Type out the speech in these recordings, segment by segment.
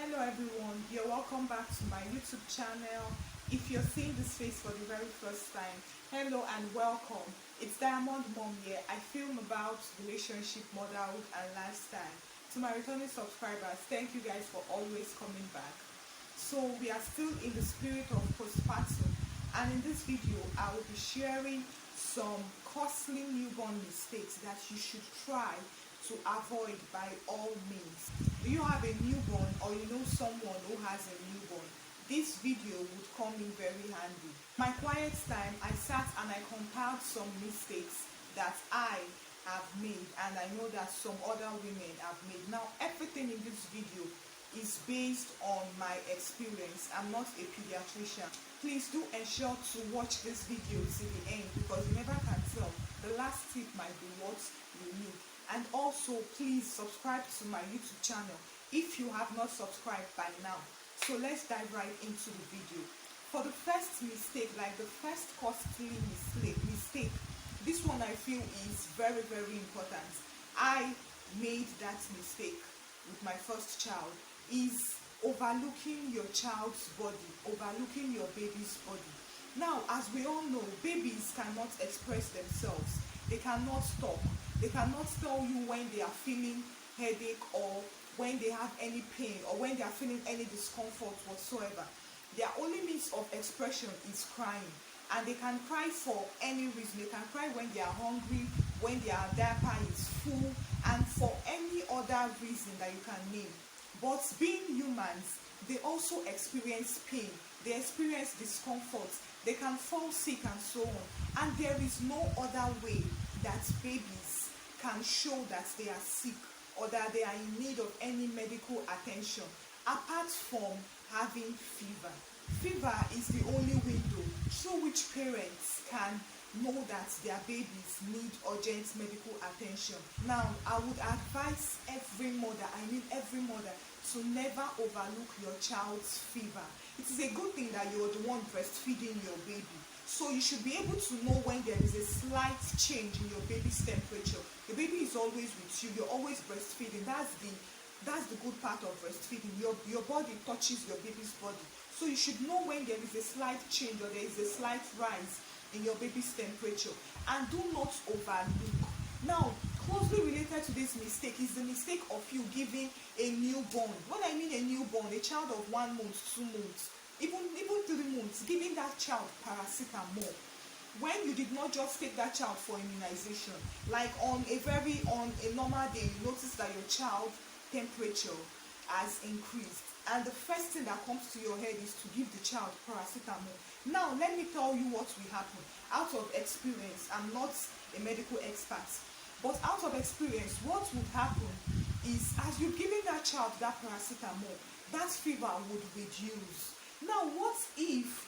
Hello everyone, you're welcome back to my YouTube channel. If you're seeing this face for the very first time, hello and welcome. It's Diamond Mom here. I film about relationship, motherhood and lifestyle. To my returning subscribers, thank you guys for always coming back. So we are still in the spirit of postpartum, and in this video I will be sharing some costly newborn mistakes that you should try to avoid by all means. Do you have a newborn or you know someone who has a newborn? This video would come in very handy. My quiet time, I sat and I compiled some mistakes that I have made and I know that some other women have made. Now everything in this video is based on my experience. I'm not a pediatrician. Please do ensure to watch this video to the end because you never can tell. The last tip might be what you need. And also please subscribe to my YouTube channel if you have not subscribed by now. So let's dive right into the video. For the first mistake, like the first costly mistake, this one I feel is very, very important. I made that mistake with my first child, is overlooking your child's body, overlooking your baby's body. Now, as we all know, babies cannot express themselves. They cannot talk. They cannot tell you when they are feeling headache or when they have any pain or when they are feeling any discomfort whatsoever. Their only means of expression is crying, and they can cry for any reason. They can cry when they are hungry, when their diaper is full, and for any other reason that you can name. But being humans, they also experience pain, they experience discomfort, they can fall sick and so on. And there is no other way that babies can show that they are sick or that they are in need of any medical attention apart from having fever. Fever is the only window through which parents can know that their babies need urgent medical attention. Now, I would advise every mother, every mother, to never overlook your child's fever. It is a good thing that you're the one breastfeeding your baby. So you should be able to know when there is a slight change in your baby's temperature. Your baby is always with you. You're always breastfeeding. That's the good part of breastfeeding. Your body touches your baby's body. So you should know when there is a slight change or there is a slight rise in your baby's temperature. And do not overlook. Now, closely related to this mistake is the mistake of you giving a newborn. When I mean a newborn, a child of 1 month, 2 months, even 3 months, giving that child paracetamol when you did not just take that child for immunization. Like on a normal day, you notice that your child temperature has increased, and the first thing that comes to your head is to give the child paracetamol. Now let me tell you what will happen. Out of experience, I'm not a medical expert, but out of experience, what would happen is as you're giving that child that paracetamol, that fever would reduce. Now what if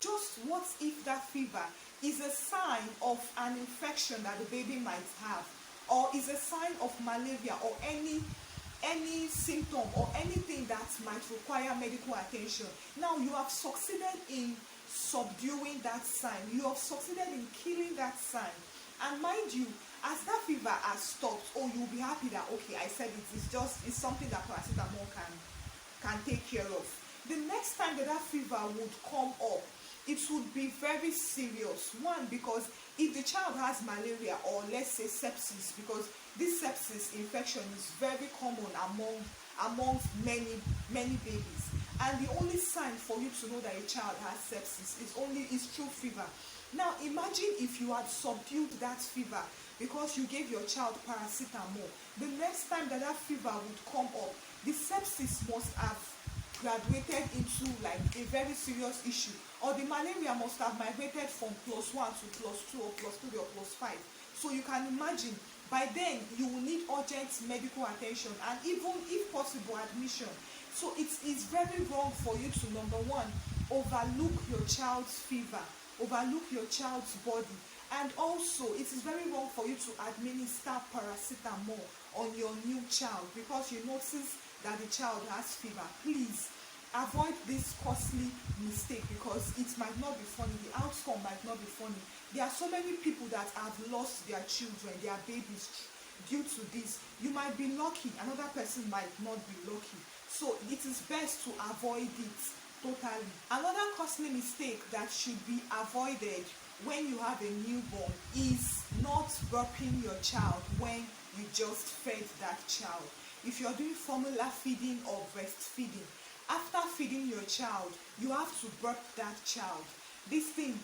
that fever is a sign of an infection that the baby might have, or is a sign of malaria or any symptom or anything that might require medical attention? Now you have succeeded in subduing that sign. You have succeeded in killing that sign. And mind you, as that fever has stopped, you'll be happy that okay, I said it's something that paracetamol can take care of. The next time that fever would come up, it would be very serious. One, because if the child has malaria or let's say sepsis, because this sepsis infection is very common amongst many babies, and the only sign for you to know that a child has sepsis is through fever. Now imagine if you had subdued that fever because you gave your child paracetamol. The next time that fever would come up, the sepsis must have graduated into like a very serious issue, or the malaria must have migrated from +1 to +2 or +3 or +5. So you can imagine by then you will need urgent medical attention and even if possible admission. So it is very wrong for you to, number one, overlook your child's fever, overlook your child's body, and also it is very wrong for you to administer paracetamol on your new child because you notice that the child has fever. Please avoid this costly mistake because it might not be funny. The outcome might not be funny. There are so many people that have lost their children, their babies, due to this. You might be lucky, another person might not be lucky. So it is best to avoid it totally. Another costly mistake that should be avoided when you have a newborn is not burping your child when you just fed that child. If you're doing formula feeding or breastfeeding, after feeding your child, you have to burp that child. This thing,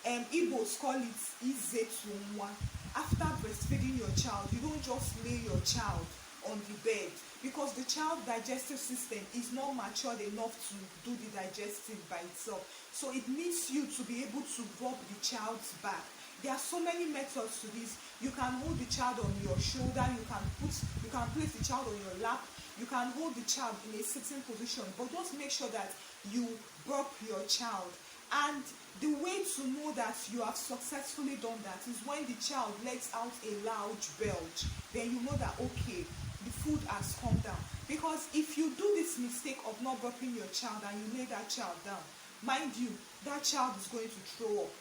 Igbos call it izetunwa. After breastfeeding your child, you don't just lay your child on the bed, because the child digestive system is not matured enough to do the digesting by itself. So it needs you to be able to rub the child's back. There are so many methods to this. You can hold the child on your shoulder, you can place the child on your lap, you can hold the child in a sitting position, but just make sure that you burp your child. And the way to know that you have successfully done that is when the child lets out a loud belch. Then you know that, okay, the food has come down. Because if you do this mistake of not burping your child and you lay that child down, mind you, that child is going to throw up.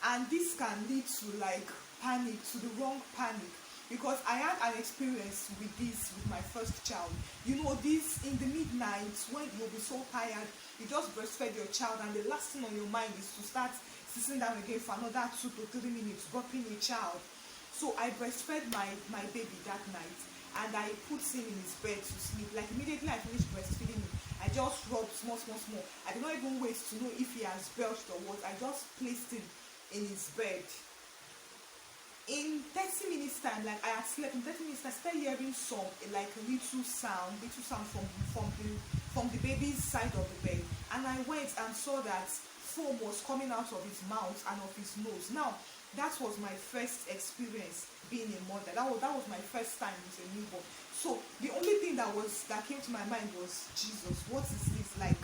And this can lead to like panic, to the wrong panic. Because I had an experience with this with my first child. You know, this in the midnight when you'll be so tired, you just breastfed your child, and the last thing on your mind is to start sitting down again for another 2 to 3 minutes, burping a child. So I breastfed my baby that night, and I put him in his bed to sleep. Like immediately I finished breastfeeding him, I just rubbed small. I did not even wait to know if he has belched or what. I just placed him in his bed. In 30 minutes time, like I had slept, in 30 minutes I started hearing some like a little sound from the baby's side of the bed, and I went and saw that foam was coming out of his mouth and of his nose. Now that was my first experience being a mother. That was my first time with a newborn. So the only thing that came to my mind was, Jesus, what is this? Like,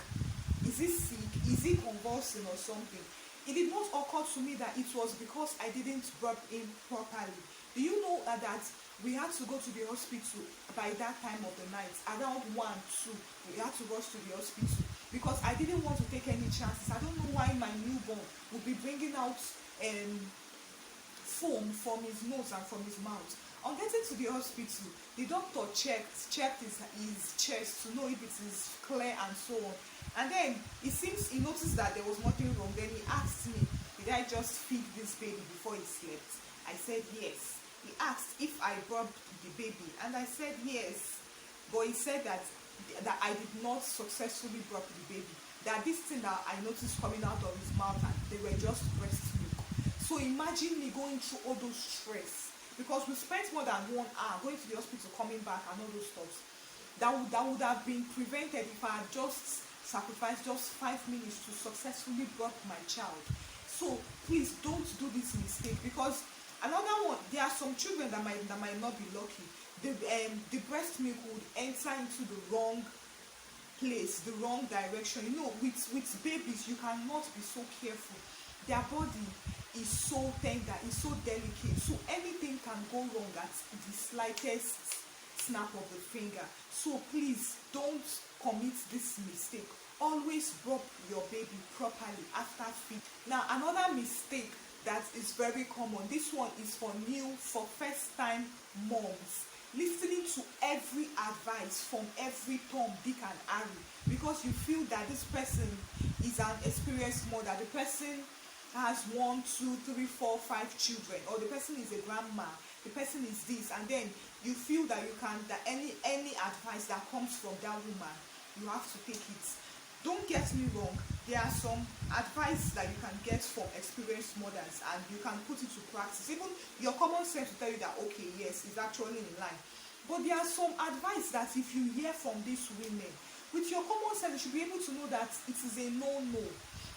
is he sick? Is he convulsing or something? It did not occur to me that it was because I didn't burp him properly. Do you know that we had to go to the hospital by that time of the night, around 1, 2, we had to rush to the hospital because I didn't want to take any chances. I don't know why my newborn would be bringing out foam from his nose and from his mouth. On getting to the hospital, the doctor checked his chest to know if it is clear and so on. And then he noticed that there was nothing wrong. Then he asked me, did I just feed this baby before he slept? I said yes. He asked if I burped the baby, and I said yes. But he said that I did not successfully burp the baby. That this thing that I noticed coming out of his mouth, and they were just breast milk. So imagine me going through all those stress, because we spent more than 1 hour going to the hospital, coming back, and all those stuff. That would have been prevented if I had just sacrificed just 5 minutes to successfully burp my child. So please don't do this mistake, because another one, there are some children that might not be lucky. The breast milk would enter into the wrong place, the wrong direction. You know, with babies, you cannot be so careful. Their body is so tender, is so delicate, so anything can go wrong at the slightest snap of the finger. So please don't commit this mistake. Always burp your baby properly after feed. Now another mistake that is very common, this one is for first time moms, listening to every advice from every Tom, Dick and Harry, because you feel that this person is an experienced mother, the person has 1, 2, 3, 4, 5 children, or the person is a grandma, the person is this, and then you feel that any advice that comes from that woman, you have to take it. Don't get me wrong, there are some advice that you can get from experienced mothers and you can put it to practice. Even your common sense will tell you that, okay, yes, it's actually in line. But there are some advice that if you hear from these women, with your common sense, you should be able to know that it is a no-no.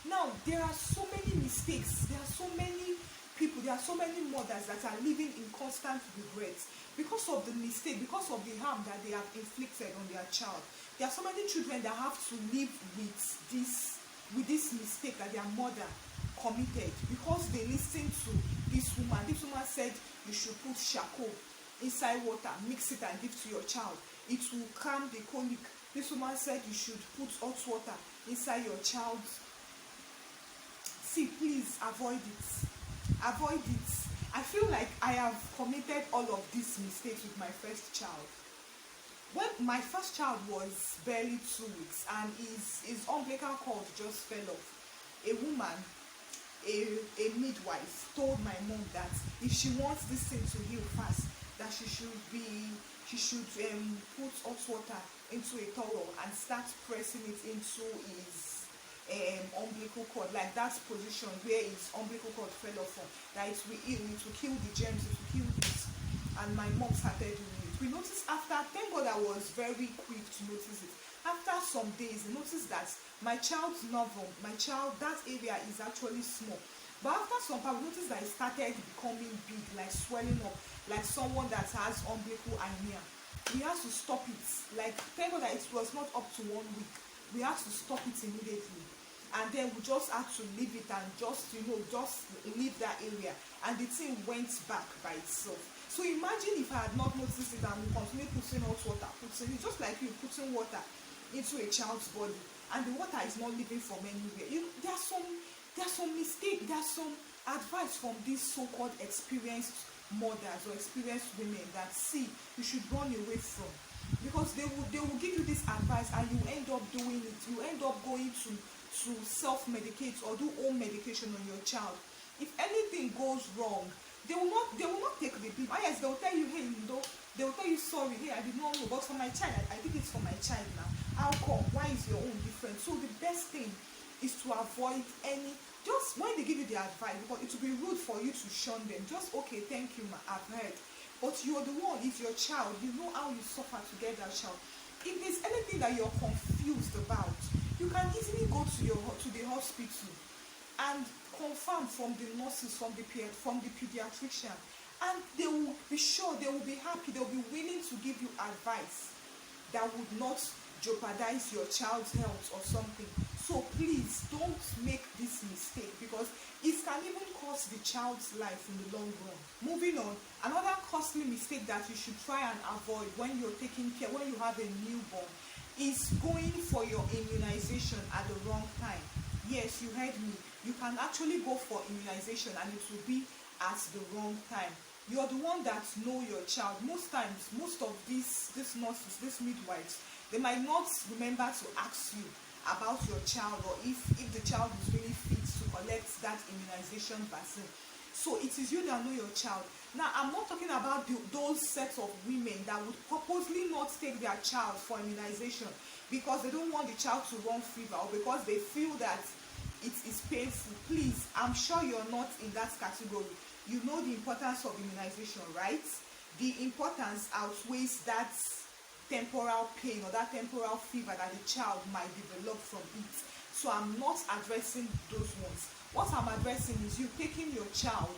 Now, there are so many mistakes, there are so many people, there are so many mothers that are living in constant regret because of the mistake, because of the harm that they have inflicted on their child. There are so many children that have to live with this mistake that their mother committed because they listened to this woman. This woman said you should put charcoal inside water, mix it and give to your child. It will calm the colic. This woman said you should put hot water inside your child's. See, please avoid it. Avoid it. I feel like I have committed all of these mistakes with my first child. When my first child was barely 2 weeks and his umbilical cord just fell off, a woman, a midwife told my mom that if she wants this thing to heal fast, that she should put hot water into a towel and start pressing it into his umbilical cord, like that position where his umbilical cord fell off from, that it will heal, it will kill the germs, it will kill this. And my mom started doing it. We noticed after, thank God I was very quick to notice it. After some days, I noticed that my child's novel, that area is actually small. But after some time, we noticed that it started becoming big, like swelling up, like someone that has umbilical hernia. We had to stop it. Like, thank God that it was not up to 1 week. We had to stop it immediately. And then we just had to leave it and just leave that area. And the thing went back by itself. So imagine if I had not noticed it and we continue putting hot water, it's just like you putting water into a child's body and the water is not leaving from anywhere. There's some mistake, there's some advice from these so-called experienced mothers or experienced women that you should run away from, because they will give you this advice and you end up doing it. You end up going to self-medicate or do home medication on your child. If anything goes wrong, they will not take the blame. Yes, they will tell you, hey, they will tell you, sorry, hey, I did not know, but for my child, I did it for my child now. How come? Why is your own different? So the best thing is to avoid any, just when they give you the advice, because it will be rude for you to shun them. Just, okay, thank you, ma, I've heard. But you're the one, it's your child. You know how you suffer to get that child. If there's anything that you're confused about, you can easily go to the hospital and confirm from the nurses, from the pediatrician, and they will be sure, they will be happy, they will be willing to give you advice that would not jeopardize your child's health or something. So please don't make this mistake, because it can even cost the child's life in the long run. Moving on, another costly mistake that you should try and avoid when you're taking care, when you have a newborn, is going for your immunization at the wrong time. Yes, you heard me. You can actually go for immunization and it will be at the wrong time. You're the one that know your child. Most times, most of these nurses, these midwives, they might not remember to ask you about your child, or if the child is really fit to collect that immunization vaccine. So it is you that know your child. Now, I'm not talking about those sets of women that would purposely not take their child for immunization because they don't want the child to run fever, or because they feel that it is painful. Please, I'm sure you're not in that category. You know the importance of immunization, right? The importance outweighs that temporal pain or that temporal fever that the child might develop from it. So I'm not addressing those ones. What I'm addressing is you taking your child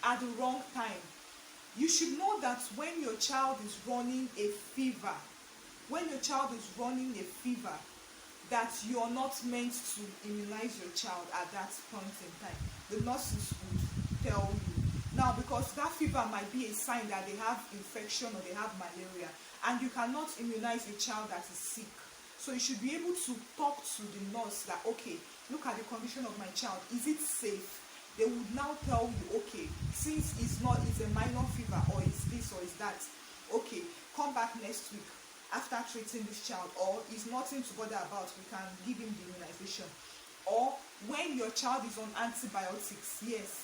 at the wrong time. You should know that when your child is running a fever, that you're not meant to immunize your child at that point in time. The nurses would tell you. Now, because that fever might be a sign that they have infection or they have malaria, and you cannot immunize a child that is sick. So you should be able to talk to the nurse that, okay, look at the condition of my child. Is it safe? They would now tell you, okay, since it's a minor fever, or is this or is that, okay, come back next week after treating this child, or it's nothing to bother about, we can give him the immunization. Or when your child is on antibiotics, yes.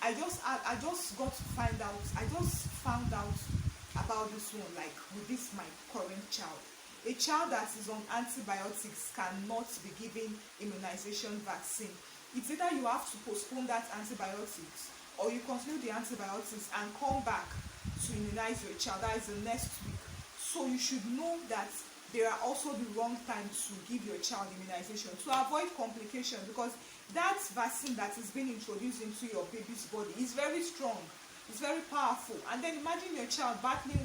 I just found out about this one, like with this my current child. A child that is on antibiotics cannot be given immunization vaccine. It's either you have to postpone that antibiotics, or you continue the antibiotics and come back to immunize your child. That is the next week. So you should know that there are also the wrong time to give your child immunization to avoid complication, because that vaccine that is being introduced into your baby's body is very strong, it's very powerful. And then imagine your child battling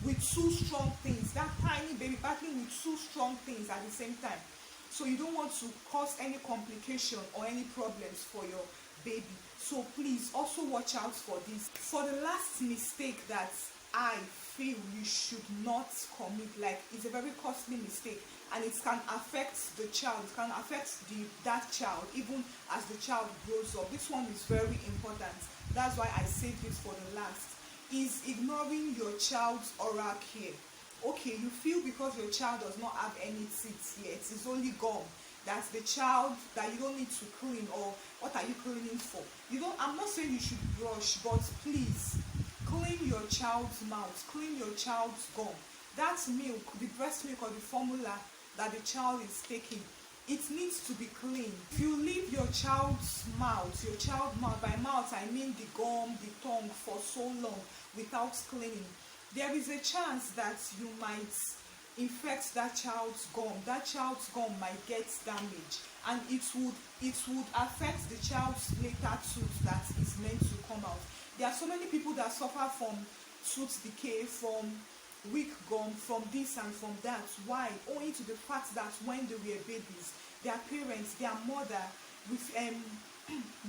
with two strong things, that tiny baby battling with two strong things at the same time. So you don't want to cause any complication or any problems for your baby. So please also watch out for this. For the last mistake that I feel you should not commit, like it's a very costly mistake, and it can affect the child, it can affect that child even as the child grows up. This one is very important. That's why I saved it for the last, is ignoring your child's oral care. okay, you feel because your child does not have any teeth yet, it's only gum, that's the child that you don't need to clean, or what are you cleaning for? You don't, I'm not saying you should brush, but please clean your child's mouth, clean your child's gum. That milk, the breast milk or the formula that the child is taking, it needs to be clean. If you leave your child's mouth, by mouth I mean the gum, the tongue, for so long without cleaning, there is a chance that you might infect that child's gum. That child's gum might get damaged, and it would affect the child's later tooth that is meant to come out. There are so many people that suffer from tooth decay, from weak gum, from this and from that. Why? Owing to the fact that when they were babies, their parents, their mother, with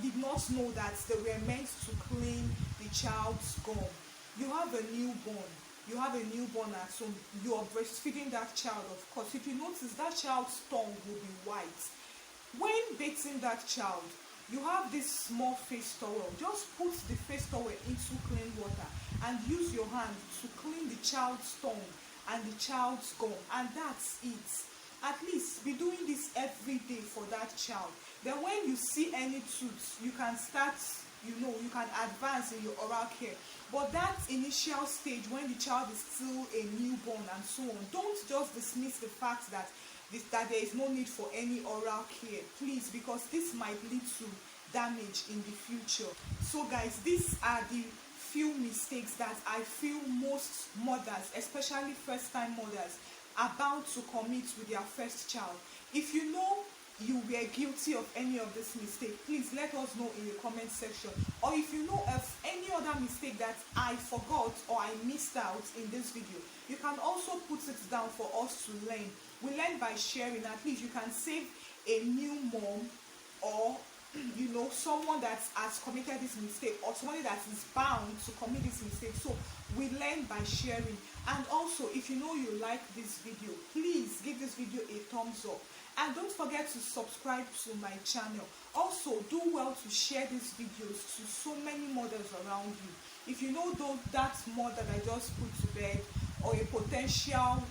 did not know that they were meant to clean the child's gum. You have a newborn. You have a newborn at home. You are breastfeeding that child, of course. If you notice, that child's tongue will be white. When bathing that child, you have this small face towel. Just put the face towel into clean water and use your hand to clean the child's tongue and the child's gum, and that's it. At least be doing this every day for that child. Then when you see any tooth, you can start, you can advance in your oral care. But that initial stage, when the child is still a newborn and so on, don't just dismiss the fact that there is no need for any oral care, please, because this might lead to damage in the future. So guys, these are the few mistakes that I feel most mothers, especially first-time mothers, are bound to commit with their first child. If you know you were guilty of any of this mistake, please let us know in the comment section. Or if you know of any other mistake that I forgot or I missed out in this video, you can also put it down for us to learn. We learn by sharing. At least you can save a new mom, or someone that has committed this mistake, or somebody that is bound to commit this mistake. So we learn by sharing. And also, if you know you like this video, please give this video a thumbs up, and don't forget to subscribe to my channel. Also, do well to share these videos to so many mothers around you. If you know that mother that I just put to bed, or a potential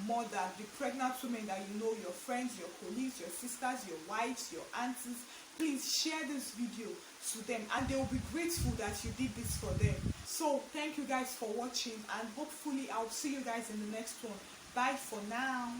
mother, the pregnant women that you know, your friends, your colleagues, your sisters, your wives, your aunties, please share this video to them, and they will be grateful that you did this for them. So thank you guys for watching, and hopefully I'll see you guys in the next one. Bye for now.